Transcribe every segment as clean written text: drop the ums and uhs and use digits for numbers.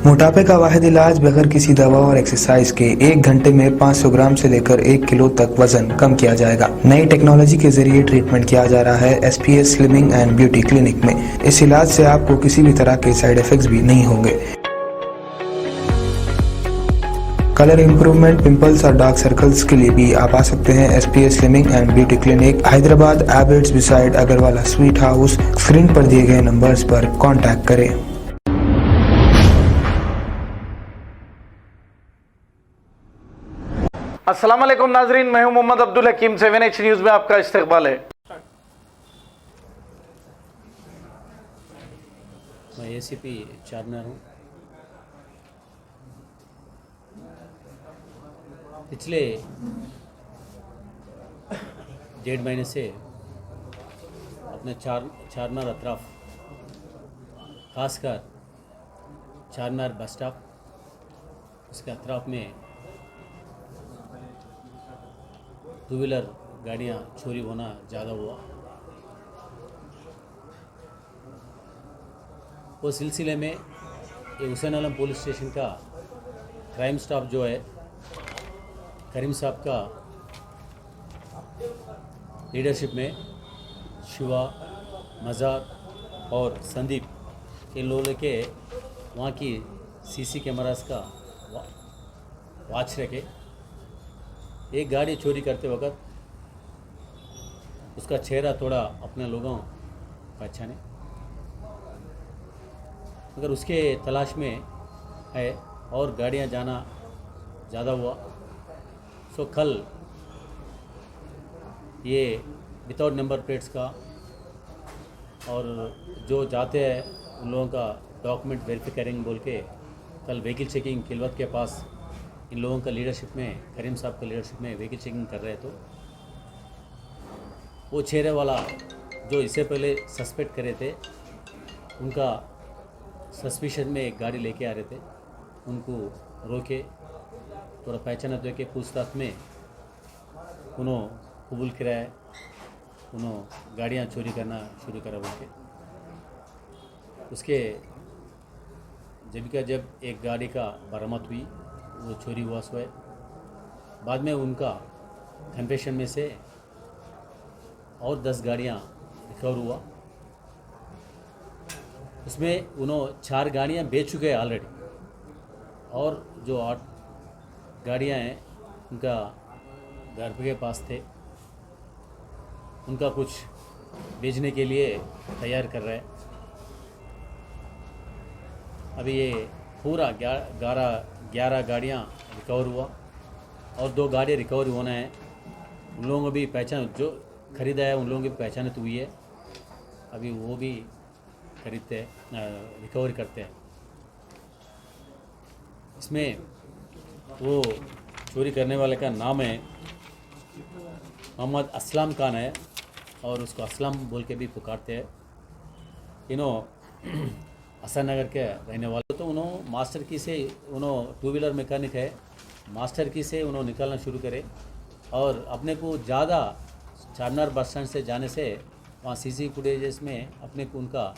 मोटापे का वाहिद इलाज बगैर किसी दवा और एक्सरसाइज के 1 घंटे में 500 ग्राम से लेकर 1 किलो तक वजन कम किया जाएगा। नई टेक्नोलॉजी के जरिए ट्रीटमेंट किया जा रहा है SPS slimming and beauty clinic में। इस इलाज से आपको किसी भी तरह के साइड इफेक्ट्स भी नहीं होंगे। कलर इंप्रूवमेंट, पिंपल्स और डार्क सर्कल्स के लिए भी आप आ सकते हैं SPS slimming and beauty clinic, Hyderabad, Abids beside Agarwala sweet house. Screen पर दिए गए नंबर्स पर कॉन्टैक्ट करें। अस्सलाम वालेकुम नाजरीन, मैं हूं मोहम्मद अब्दुल हकीम। 7H न्यूज़ में आपका इस्तकबाल है। मैं एसीपी चारमीनार हूँ। पिछले 1.5 महीने से अपने चारमीनार अतराफ, खासकर चारमीनार बस स्टॉप, उसके अतराफ में 2 व्हीलर गाड़ियाँ चोरी होना ज़्यादा हुआ। वो सिलसिले में ये हुसैन आलम पुलिस स्टेशन का क्राइम स्टाफ जो है, करीम साहब का लीडरशिप में शिवा, मज़ार और संदीप, इन लोगों के वहाँ की सीसी कैमरास का वॉच रखे। एक गाड़ी चोरी करते वक्त उसका चेहरा थोड़ा अपने लोगों पहचाने, मगर उसके तलाश में है और गाड़ियाँ जाना ज़्यादा हुआ। सो कल ये विदाउट नंबर प्लेट्स का और जो जाते हैं उन लोगों का डॉक्यूमेंट वेरीफाई करेंगे बोल के कल व्हीकल चेकिंग किलवत के पास इन लोगों का लीडरशिप में, करीम साहब का लीडरशिप में व्हीकल चेकिंग कर रहे। तो वो चेहरे वाला जो इससे पहले सस्पेक्ट करे थे, उनका सस्पिशन में एक गाड़ी लेके आ रहे थे, उनको रोके, थोड़ा पहचाना दे के पूछताछ में उन्होंने कबूल कराया, उन्होंने गाड़ियाँ चोरी करना शुरू करा बोल के। उसके जब एक गाड़ी का बरामद हुई, वो चोरी हुआ सो है। बाद में उनका कन्फेशन में से और 10 गाड़ियाँ रिकवर हुआ। उसमें उन्होंने 4 गाड़ियाँ बेच चुके हैं ऑलरेडी, और जो 8 गाड़ियाँ हैं उनका घर के पास थे, उनका कुछ बेचने के लिए तैयार कर रहे हैं। अभी ये पूरा 11 गाड़ियाँ रिकवर हुआ और 2 गाड़ियाँ रिकवर होना है। उन लोगों को भी पहचान, जो खरीदा है उन लोगों की पहचान तो हुई है, अभी वो भी खरीदते हैं, रिकवर करते हैं। इसमें वो चोरी करने वाले का नाम है मोहम्मद असलम खान है, और उसको असलम बोल के भी पुकारते हैं। इन्हों हसन नगर के रहने वाले। तो उन्होंने मास्टर की से, उन्होंने 2 व्हीलर मैकेनिक है, मास्टर की से उन्होंने निकालना शुरू करे, और अपने को ज़्यादा चारमीनार बस स्टैंड से जाने से वहाँ सीसी फुटेजेस में अपने को उनका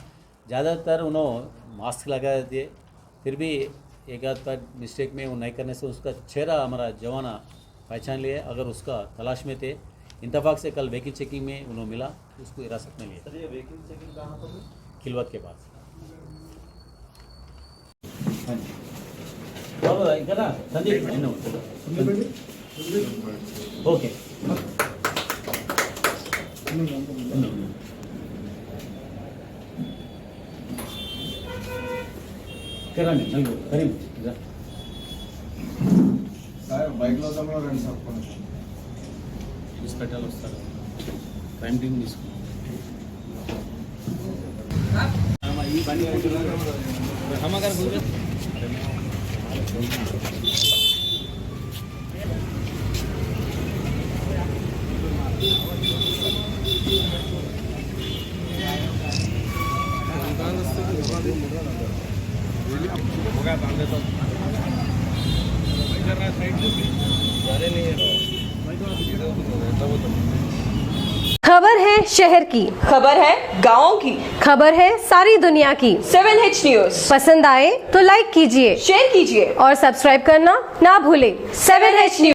ज़्यादातर उन्होंने मास्क लगा दिए। फिर भी एक आध बार मिस्टेक में वो नहीं करने से उसका चेहरा हमारा जवाना पहचान लिए, अगर उसका तलाश में थे। इंतफाक से कल व्हीकल चेकिंग में उन्होंने मिला, उसको हिरासत में लिया। सर, ये व्हीकल चेकिंग कहाँ पर हुई? खिलवत के पास। ओके, కరండి నలుగురు కరీం సార్ బైక్లో రండి సార్. ఇన్స్పెక్టర్లు వస్తారు, క్రైమ్ టీమ్ తీసుకుని ఈ బండి హమాగారు होगा बांधे तो साइड से जा रहे नहीं है. खबर है शहर की, खबर है गाँव की, खबर है सारी दुनिया की। 7H न्यूज पसंद आए तो लाइक कीजिए, शेयर कीजिए और सब्सक्राइब करना ना भूलें। 7H news.